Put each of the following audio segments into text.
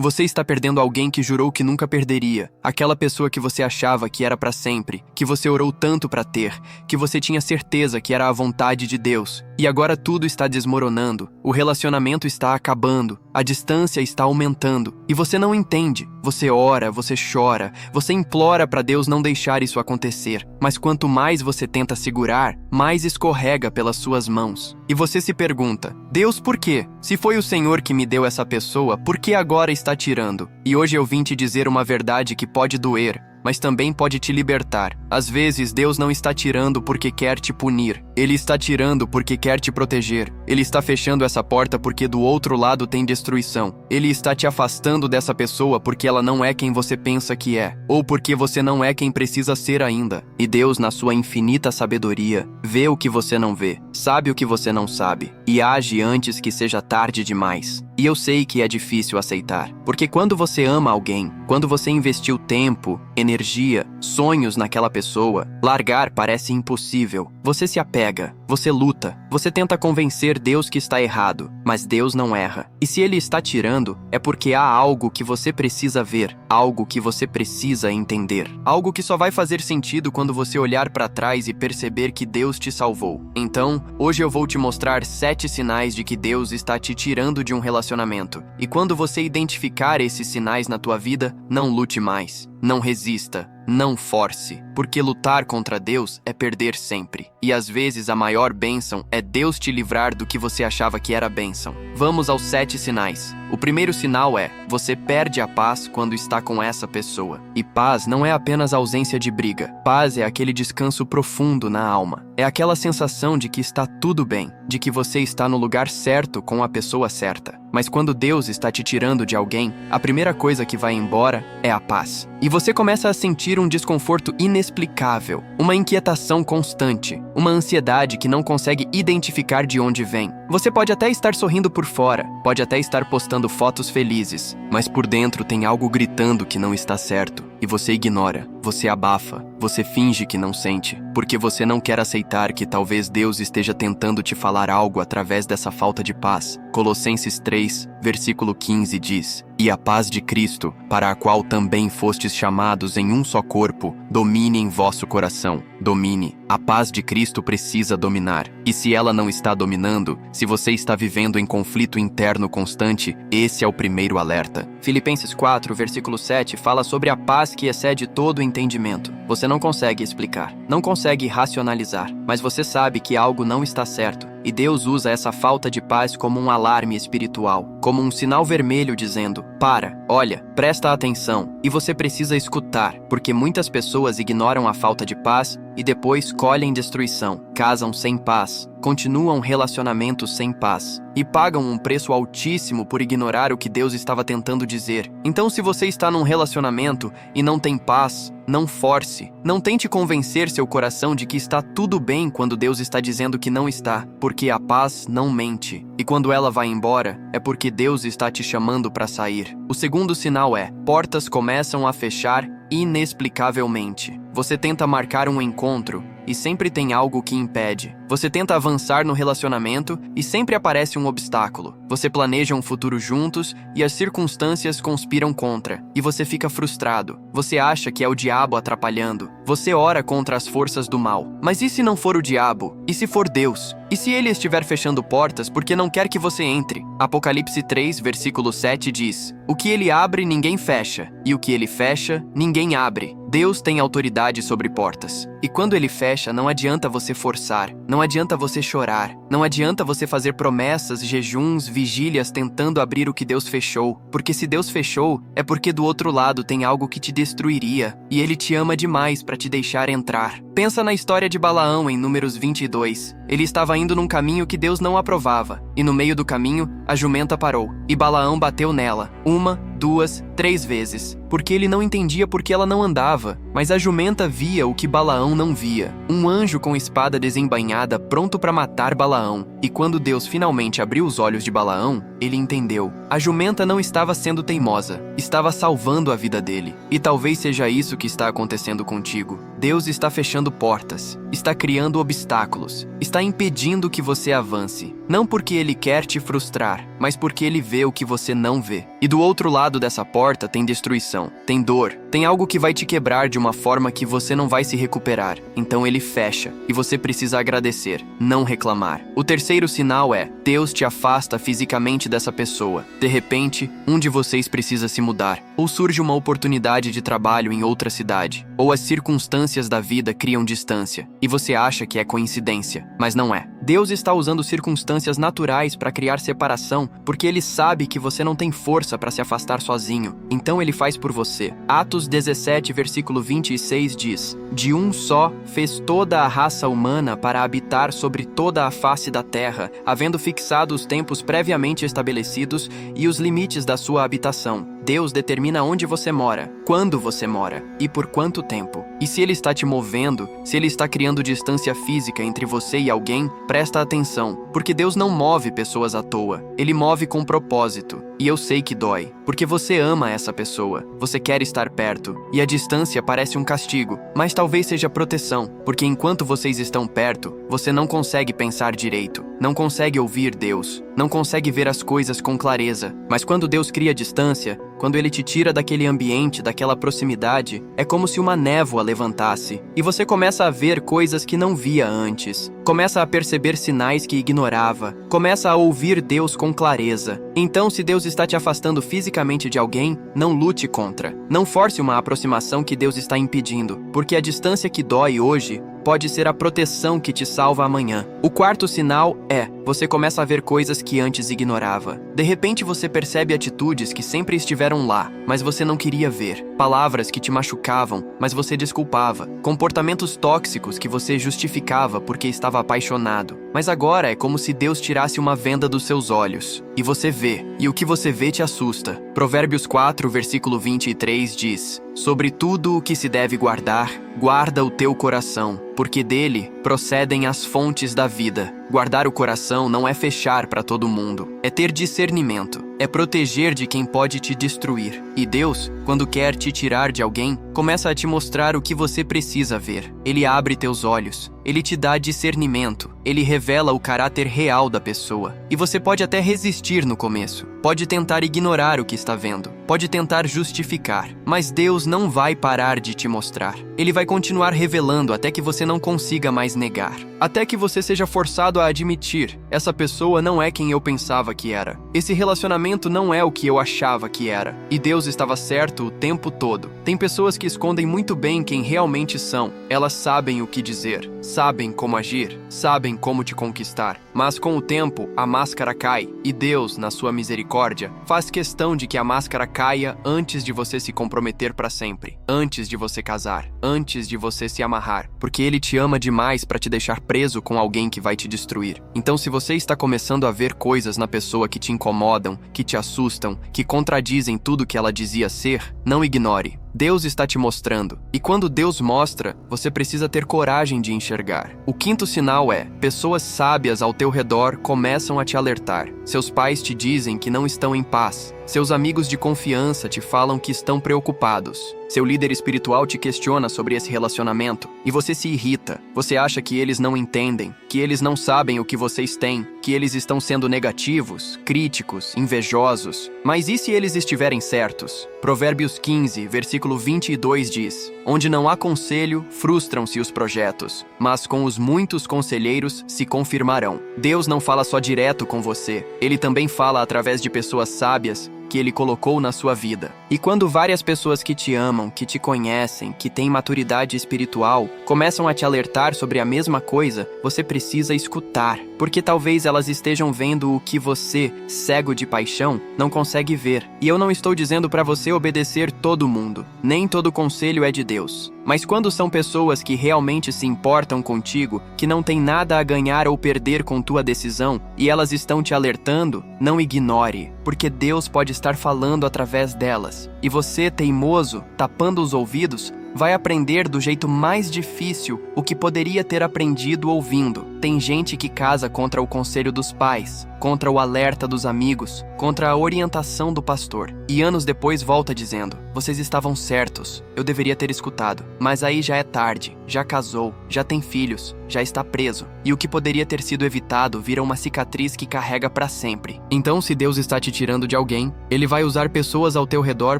Você está perdendo alguém que jurou que nunca perderia. Aquela pessoa que você achava que era para sempre, que você orou tanto para ter, que você tinha certeza que era a vontade de Deus. E agora tudo está desmoronando, o relacionamento está acabando, a distância está aumentando. E você não entende. Você ora, você chora, você implora para Deus não deixar isso acontecer. Mas quanto mais você tenta segurar, mais escorrega pelas suas mãos. E você se pergunta, Deus, por quê? Se foi o Senhor que me deu essa pessoa, por que agora está tirando? E hoje eu vim te dizer uma verdade que pode doer, mas também pode te libertar. Às vezes, Deus não está tirando porque quer te punir. Ele está tirando porque quer te proteger. Ele está fechando essa porta porque do outro lado tem destruição. Ele está te afastando dessa pessoa porque ela não é quem você pensa que é, ou porque você não é quem precisa ser ainda. E Deus, na sua infinita sabedoria, vê o que você não vê, sabe o que você não sabe, e age antes que seja tarde demais. E eu sei que é difícil aceitar, porque quando você ama alguém, quando você investiu tempo, energia, sonhos naquela pessoa, largar parece impossível. Você se apega, você luta, você tenta convencer Deus que está errado, mas Deus não erra. E se Ele está tirando, é porque há algo que você precisa ver, algo que você precisa entender, algo que só vai fazer sentido quando você olhar para trás e perceber que Deus te salvou. Então, hoje eu vou te mostrar 7 sinais de que Deus está te tirando de um relacionamento. E quando você identificar esses sinais na tua vida, não lute mais, não resista, não force, porque lutar contra Deus é perder sempre. E às vezes a maior bênção é Deus te livrar do que você achava que era bênção. Vamos aos 7 sinais. O primeiro sinal é, você perde a paz quando está com essa pessoa. E paz não é apenas ausência de briga. Paz é aquele descanso profundo na alma. É aquela sensação de que está tudo bem, de que você está no lugar certo com a pessoa certa. Mas quando Deus está te tirando de alguém, a primeira coisa que vai embora é a paz. E você começa a sentir um desconforto inexplicável, uma inquietação constante, uma ansiedade que não consegue identificar de onde vem. Você pode até estar sorrindo por fora, pode até estar postando fotos felizes, mas por dentro tem algo gritando que não está certo. E você ignora, você abafa, você finge que não sente, porque você não quer aceitar que talvez Deus esteja tentando te falar algo através dessa falta de paz. Colossenses 3, versículo 15 diz: "E a paz de Cristo, para a qual também fostes chamados em um só corpo, domine em vosso coração." Domine. A paz de Cristo precisa dominar. E se ela não está dominando, se você está vivendo em conflito interno constante, esse é o primeiro alerta. Filipenses 4, versículo 7 fala sobre a paz que excede todo o entendimento. Você não consegue explicar, não consegue racionalizar, mas você sabe que algo não está certo. E Deus usa essa falta de paz como um alarme espiritual, como um sinal vermelho dizendo: para, olha, presta atenção. E você precisa escutar, porque muitas pessoas ignoram a falta de paz e depois colhem destruição, casam sem paz, continuam relacionamentos sem paz e pagam um preço altíssimo por ignorar o que Deus estava tentando dizer. Então, se você está num relacionamento e não tem paz, não force. Não tente convencer seu coração de que está tudo bem quando Deus está dizendo que não está, porque a paz não mente. E quando ela vai embora, é porque Deus está te chamando para sair. O segundo sinal é: portas começam a fechar inexplicavelmente. Você tenta marcar um encontro e sempre tem algo que impede. Você tenta avançar no relacionamento e sempre aparece um obstáculo. Você planeja um futuro juntos e as circunstâncias conspiram contra. E você fica frustrado. Você acha que é o diabo atrapalhando. Você ora contra as forças do mal. Mas e se não for o diabo? E se for Deus? E se ele estiver fechando portas porque não quer que você entre? Apocalipse 3, versículo 7 diz: "O que ele abre, ninguém fecha, e o que ele fecha, ninguém abre." Deus tem autoridade sobre portas. E quando ele fecha, não adianta você forçar, não adianta você chorar, não adianta você fazer promessas, jejuns, vigílias tentando abrir o que Deus fechou. Porque se Deus fechou, é porque do outro lado tem algo que te destruiria, e ele te ama demais para te deixar entrar. Pensa na história de Balaão em Números 22. Ele estava indo num caminho que Deus não aprovava, e no meio do caminho, a jumenta parou, e Balaão bateu nela, 1, 2, 3 vezes, porque ele não entendia por que ela não andava, mas a jumenta via o que Balaão não via. Um anjo com espada desembainhada pronto para matar Balaão. E quando Deus finalmente abriu os olhos de Balaão, ele entendeu. A jumenta não estava sendo teimosa, estava salvando a vida dele. E talvez seja isso que está acontecendo contigo. Deus está fechando portas, está criando obstáculos, está impedindo que você avance. Não porque ele quer te frustrar, mas porque ele vê o que você não vê. E do outro lado dessa porta tem destruição, tem dor, tem algo que vai te quebrar de uma forma que você não vai se recuperar. Então ele fecha, e você precisa agradecer, não reclamar. O terceiro sinal é: Deus te afasta fisicamente dessa pessoa. De repente, um de vocês precisa se mudar, ou surge uma oportunidade de trabalho em outra cidade, ou as circunstâncias da vida criam distância, e você acha que é coincidência, mas não é. Deus está usando circunstâncias naturais para criar separação, porque ele sabe que você não tem força para se afastar sozinho, então ele faz por você. Atos 17, versículo 26 diz: De um só fez toda a raça humana para habitar sobre toda a face da terra, havendo fixado os tempos previamente estabelecidos e os limites da sua habitação. Deus determina onde você mora, quando você mora e por quanto tempo. E se ele está te movendo, se ele está criando distância física entre você e alguém, presta atenção, porque Deus não move pessoas à toa. Ele move com propósito. E eu sei que dói, porque você ama essa pessoa, você quer estar perto, e a distância parece um castigo, mas talvez seja proteção, porque enquanto vocês estão perto, você não consegue pensar direito, não consegue ouvir Deus, não consegue ver as coisas com clareza. Mas quando Deus cria distância, quando ele te tira daquele ambiente, daquela proximidade, é como se uma névoa levantasse, e você começa a ver coisas que não via antes, começa a perceber sinais que ignorava, começa a ouvir Deus com clareza. Então, se Deus está te afastando fisicamente de alguém, não lute contra. Não force uma aproximação que Deus está impedindo, porque a distância que dói hoje pode ser a proteção que te salva amanhã. O quarto sinal é: você começa a ver coisas que antes ignorava. De repente você percebe atitudes que sempre estiveram lá, mas você não queria ver. Palavras que te machucavam, mas você desculpava. Comportamentos tóxicos que você justificava porque estava apaixonado. Mas agora é como se Deus tirasse uma venda dos seus olhos. E você vê, e o que você vê te assusta. Provérbios 4, versículo 23 diz: Sobre tudo o que se deve guardar, guarda o teu coração, porque dele procedem as fontes da vida. Guardar o coração não é fechar para todo mundo, é ter discernimento, é proteger de quem pode te destruir. E Deus, quando quer te tirar de alguém, começa a te mostrar o que você precisa ver. Ele abre teus olhos, ele te dá discernimento, ele revela o caráter real da pessoa. E você pode até resistir no começo, pode tentar ignorar o que está vendo, pode tentar justificar, mas Deus não vai parar de te mostrar. Ele vai continuar revelando até que você não consiga mais negar, até que você seja forçado a admitir: essa pessoa não é quem eu pensava que era, esse relacionamento não é o que eu achava que era. E Deus estava certo o tempo todo. Tem pessoas que escondem muito bem quem realmente são. Elas sabem o que dizer, sabem como agir, sabem como te conquistar. Mas com o tempo, a máscara cai, e Deus, na sua misericórdia, faz questão de que a máscara caia antes de você se comprometer para sempre, antes de você casar, antes de você se amarrar, porque Ele te ama demais para te deixar preso com alguém que vai te destruir. Então, se você está começando a ver coisas na pessoa que te incomodam, que te assustam, que contradizem tudo que ela dizia ser, não ignore. Deus está te mostrando. E quando Deus mostra, você precisa ter coragem de enxergar. O quinto sinal é: pessoas sábias ao teu redor começam a te alertar. Seus pais te dizem que não estão em paz. Seus amigos de confiança te falam que estão preocupados. Seu líder espiritual te questiona sobre esse relacionamento e você se irrita. Você acha que eles não entendem, que eles não sabem o que vocês têm, que eles estão sendo negativos, críticos, invejosos. Mas e se eles estiverem certos? Provérbios 15, versículo 22 diz: Onde não há conselho, frustram-se os projetos, mas com os muitos conselheiros se confirmarão. Deus não fala só direto com você, Ele também fala através de pessoas sábias que Ele colocou na sua vida. E quando várias pessoas que te amam, que te conhecem, que têm maturidade espiritual, começam a te alertar sobre a mesma coisa, você precisa escutar, porque talvez elas estejam vendo o que você, cego de paixão, não consegue ver. E eu não estou dizendo para você obedecer todo mundo, nem todo conselho é de Deus. Mas quando são pessoas que realmente se importam contigo, que não têm nada a ganhar ou perder com tua decisão, e elas estão te alertando, não ignore, porque Deus pode estar falando através delas. E você, teimoso, tapando os ouvidos, vai aprender do jeito mais difícil o que poderia ter aprendido ouvindo. Tem gente que casa contra o conselho dos pais, contra o alerta dos amigos, contra a orientação do pastor. E anos depois volta dizendo: vocês estavam certos, eu deveria ter escutado. Mas aí já é tarde, já casou, já tem filhos, já está preso. E o que poderia ter sido evitado vira uma cicatriz que carrega para sempre. Então, se Deus está te tirando de alguém, Ele vai usar pessoas ao teu redor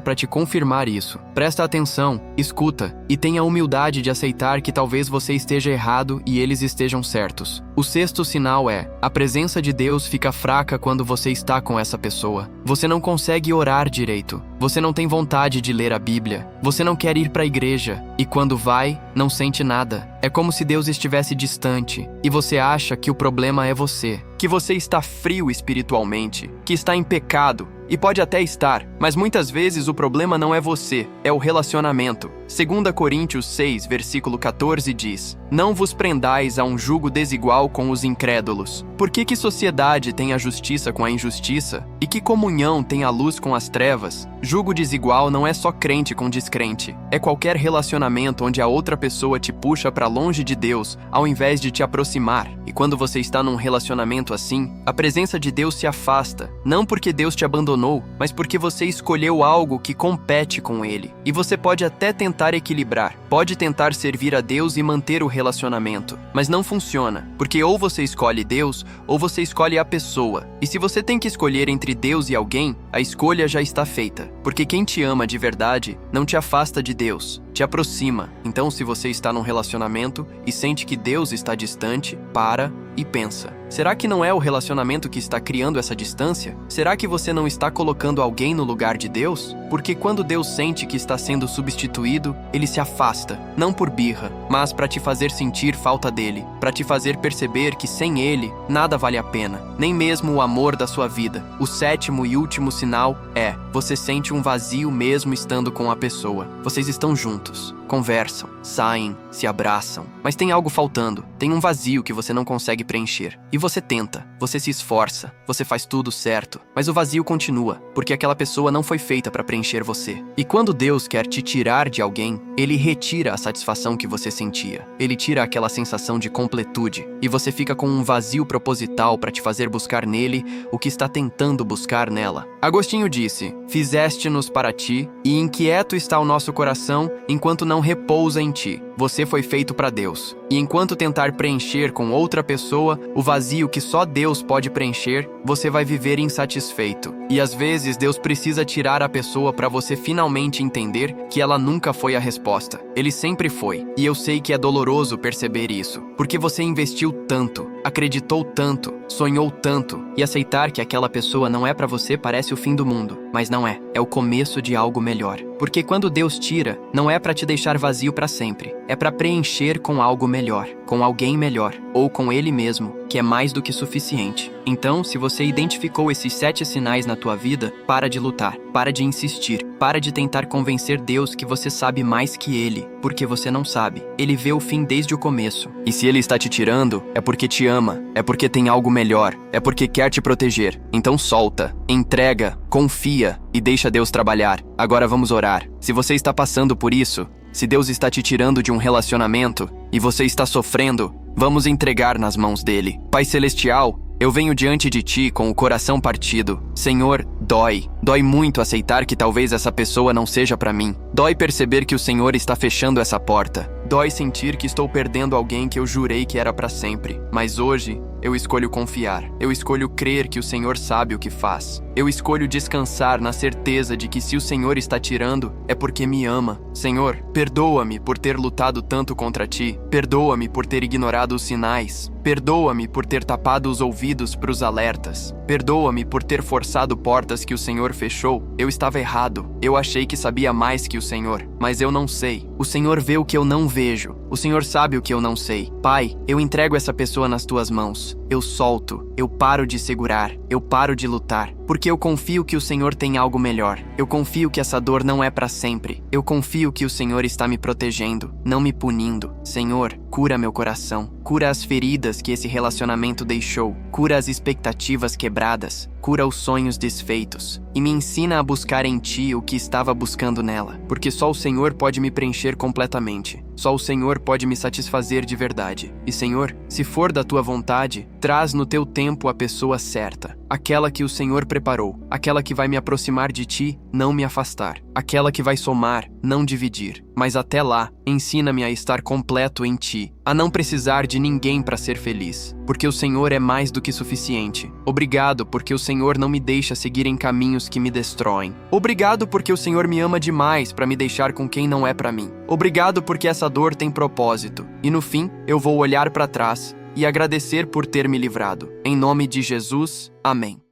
para te confirmar isso. Presta atenção, escuta e tenha a humildade de aceitar que talvez você esteja errado e eles estejam certos. O sexto sinal é: a presença de Deus fica fraca quando você está com essa pessoa. Você não consegue orar direito. Você não tem vontade de ler a Bíblia. Você não quer ir para a igreja. E quando vai, não sente nada. É como se Deus estivesse distante e você acha que o problema é você, que você está frio espiritualmente, que está em pecado. E pode até estar, mas muitas vezes o problema não é você, é o relacionamento. 2 Coríntios 6, versículo 14 diz: não vos prendais a um jugo desigual com os incrédulos. Por que sociedade tem a justiça com a injustiça? E que comunhão tem a luz com as trevas? Jugo desigual não é só crente com descrente. É qualquer relacionamento onde a outra pessoa te puxa para longe de Deus, ao invés de te aproximar. E quando você está num relacionamento assim, a presença de Deus se afasta, não porque Deus te abandonou, mas porque você escolheu algo que compete com Ele. E você pode até tentar equilibrar, pode tentar servir a Deus e manter o relacionamento, mas não funciona, porque ou você escolhe Deus, ou você escolhe a pessoa. E se você tem que escolher entre Deus e alguém, a escolha já está feita, porque quem te ama de verdade não te afasta de Deus, te aproxima. Então, se você está num relacionamento e sente que Deus está distante, para e pensa: será que não é o relacionamento que está criando essa distância? Será que você não está colocando alguém no lugar de Deus? Porque quando Deus sente que está sendo substituído, Ele se afasta, não por birra, mas para te fazer sentir falta dele, para te fazer perceber que sem Ele, nada vale a pena, nem mesmo o amor da sua vida. O sétimo e último sinal é: você sente um vazio mesmo estando com a pessoa. Vocês estão juntos, conversam, saem, se abraçam, mas tem algo faltando, tem um vazio que você não consegue preencher. E você tenta, você se esforça, você faz tudo certo, mas o vazio continua, porque aquela pessoa não foi feita para preencher você. E quando Deus quer te tirar de alguém, Ele retira a satisfação que você sentia. Ele tira aquela sensação de completude, e você fica com um vazio proposital para te fazer buscar nele o que está tentando buscar nela. Agostinho disse: fizeste-nos para ti, e inquieto está o nosso coração enquanto não repousa em ti. Você foi feito para Deus. E enquanto tentar preencher com outra pessoa o vazio que só Deus pode preencher, você vai viver insatisfeito. E às vezes Deus precisa tirar a pessoa para você finalmente entender que ela nunca foi a resposta. Ele sempre foi. E eu sei que é doloroso perceber isso, porque você investiu tanto, acreditou tanto, sonhou tanto, e aceitar que aquela pessoa não é para você parece o fim do mundo. Mas não é. É o começo de algo melhor. Porque quando Deus tira, não é para te deixar vazio para sempre. É para preencher com algo melhor, com alguém melhor, ou com Ele mesmo, que é mais do que suficiente. Então, se você identificou esses 7 sinais na tua vida, para de lutar, para de insistir, para de tentar convencer Deus que você sabe mais que Ele, porque você não sabe. Ele vê o fim desde o começo. E se Ele está te tirando, é porque te ama, é porque tem algo melhor, é porque quer te proteger. Então solta, entrega, confia e deixa Deus trabalhar. Agora vamos orar. Se você está passando por isso, se Deus está te tirando de um relacionamento e você está sofrendo, vamos entregar nas mãos dele. Pai Celestial, eu venho diante de ti com o coração partido. Senhor, dói. Dói muito aceitar que talvez essa pessoa não seja para mim. Dói perceber que o Senhor está fechando essa porta. Dói sentir que estou perdendo alguém que eu jurei que era para sempre. Mas hoje, eu escolho confiar. Eu escolho crer que o Senhor sabe o que faz. Eu escolho descansar na certeza de que se o Senhor está tirando, é porque me ama. Senhor, perdoa-me por ter lutado tanto contra ti. Perdoa-me por ter ignorado os sinais. Perdoa-me por ter tapado os ouvidos para os alertas. Perdoa-me por ter forçado portas que o Senhor fechou. Eu estava errado. Eu achei que sabia mais que o Senhor, mas eu não sei. O Senhor vê o que eu não vejo. O Senhor sabe o que eu não sei. Pai, eu entrego essa pessoa nas tuas mãos. Eu solto. Eu paro de segurar. Eu paro de lutar. Porque eu confio que o Senhor tem algo melhor. Eu confio que essa dor não é para sempre. Eu confio que o Senhor está me protegendo, não me punindo. Senhor, cura meu coração. Cura as feridas que esse relacionamento deixou. Cura as expectativas quebradas. Cura os sonhos desfeitos. e me ensina a buscar em Ti o que estava buscando nela, porque só o Senhor pode me preencher completamente. Só o Senhor pode me satisfazer de verdade. E, Senhor, se for da Tua vontade, traz no Teu tempo a pessoa certa, aquela que o Senhor preparou, aquela que vai me aproximar de Ti, não me afastar, aquela que vai somar, não dividir. Mas até lá, ensina-me a estar completo em Ti, a não precisar de ninguém para ser feliz, porque o Senhor é mais do que suficiente. Obrigado porque o Senhor não me deixa seguir em caminhos que me destroem. Obrigado porque o Senhor me ama demais para me deixar com quem não é para mim. Obrigado porque essa dor tem propósito. E no fim, eu vou olhar para trás e agradecer por ter me livrado. Em nome de Jesus, amém.